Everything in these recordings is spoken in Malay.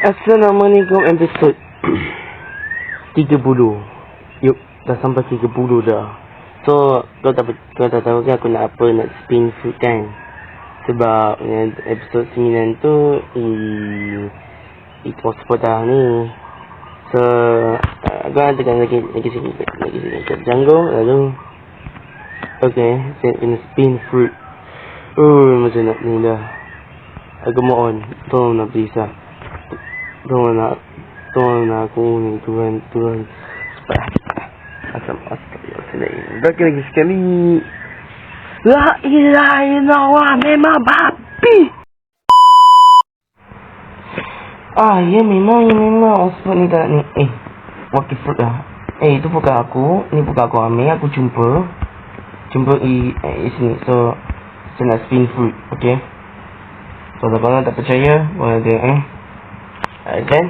Assalamualaikum episod 30. Yuk, dah sampai 30 dah. So, kau tak tahu kan aku nak apa, nak spin food kan. Sebab episod 9 tu it was dah ni. So, aku nak tekan lagi sikit janggut lalu. Okay, saya kena spin fruit. Macam nak ni dah. Aku mohon, tolong nak please lah. Tolong nak aku ni Tuhan. Astagfirullahaladzim. Bagi lagi sekali. La ilaha illallah, memang babi. Ya memang sebab ni tak ni. Wakil fruit dah. Itu bukan aku. Ni bukan aku ambil. Aku jumpa sini. So saya nak spin fruit. Okay. So kalau tak percaya boleh tengok kan.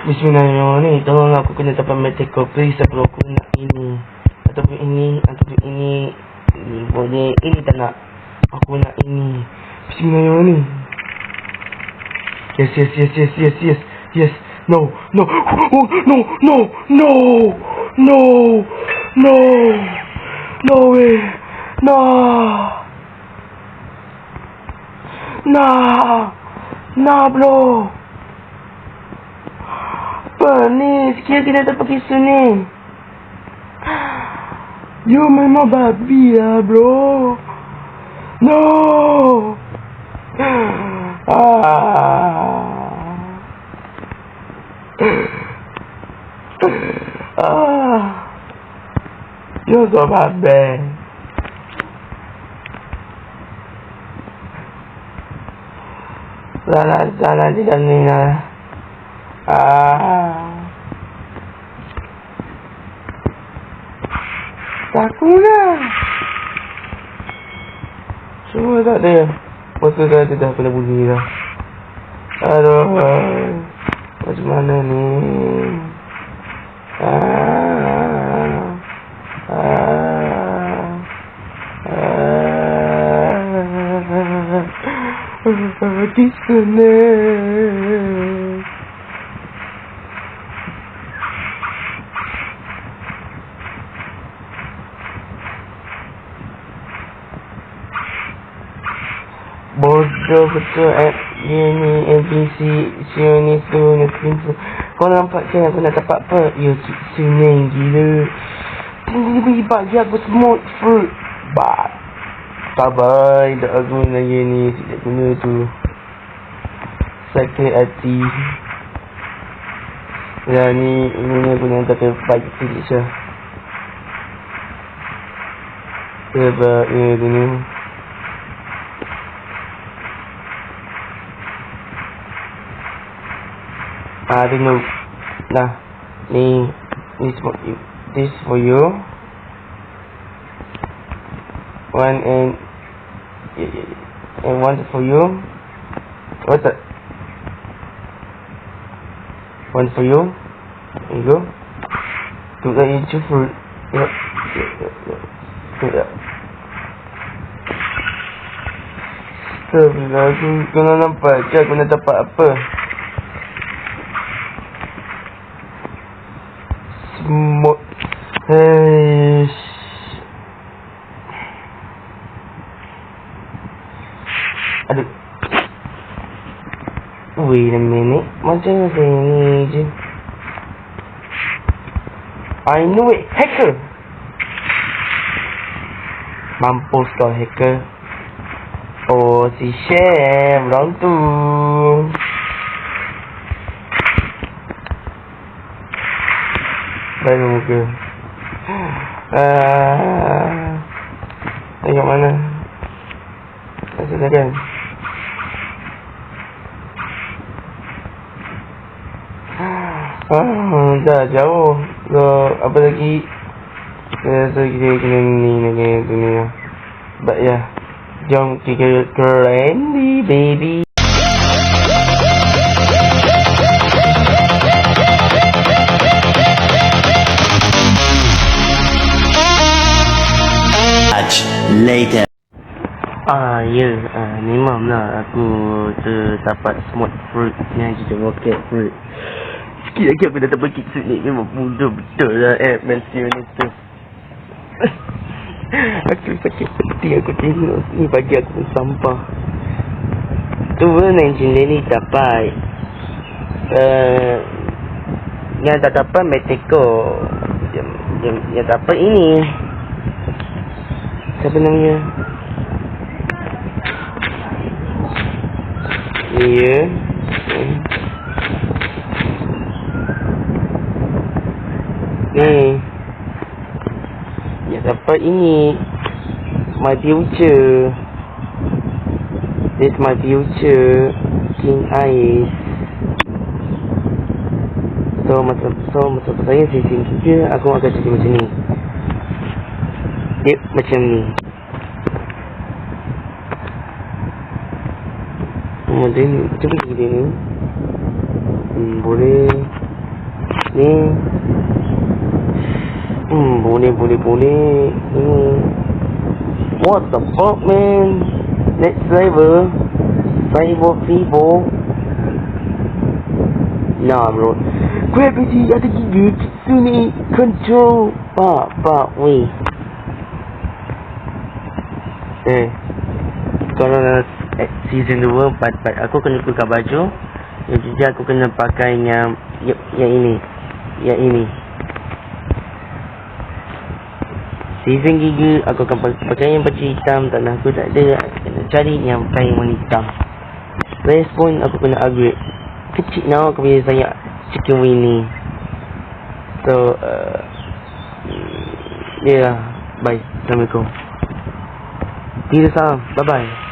Bismillahirrahmanirrahim. Tolong aku kena dapat medical please. Sebab aku nak ini ataupun ini boleh. Ini tak nak. Aku nak ini. Bismillahirrahmanirrahim. Yes. No way. No bro. Apa ni? Sekiranya kita tak pakai sini. You memang babi lah bro. No. You so babi. Salah tidak ni lah. Takutlah. Semua tak ada. Masa dah kena bunyi dah. Aduh. Macam mana ni? Disconnect. Bodoh betul ni ABC Sionis tu Netflix. Kau nampak kan aku nak dapat apa? Ya senang gila. Tiba-tiba bagi aku semut fruit. Sabar, tak aku lagi ni tidak guna tu. Sakit hati. Ya ni aku nak tak bagi sikit je. Sebab ya ni. I don't know. Nah, this for you. One and one for you. What's that? One for you. There you go. Two each fruit. Yeah. Bila aku kena nampak je aku nak dapat apa. Semut. Aduh. Wait a minute. Macam ni je. I know it. Hacker. Mampus kau hacker. Oh si Chef orang tu. Baru muka. Tengok mana. Masih kan. Dah jauh. So apa lagi? So kita kena ni dunia. But ya, jom kita trendy baby. Later. Ya, memang lah aku terdapat smart fruit yang kita rocket fruit. Sikit lagi aku dah dapat kicksuit ni. Memang mudah betul lah Mansio ni tu. Aku sakit seperti aku tengok ni bagi aku pun sampah. Tu pun engineer ni dapat. Yang tak dapat Meteko. Yang dapat ini. Siapa namanya? Ya. Yang dapat ini. My future. This my future. King Ice. So masa saya season 3 aku akan jadi macam ni. Yep, macam ni. Kemudian cuba gini ni. Boleh. Ni. Boleh. What the fuck, man? Next level. Vivo. Nah, bro. Gravity ada gigi. Kitsune control. Pak, weh. Kalau season 2 part aku kena tukar baju. Yang juga aku kena pakai yang ini. Season 3 aku akan pakai yang baju hitam. Tak nak, aku tak ada. Aku kena cari yang pakai warna hitam. Respon aku kena upgrade. Kecil now aku punya sayap chicken wing ni. So bye. Assalamualaikum. Tidak salam. Bye bye.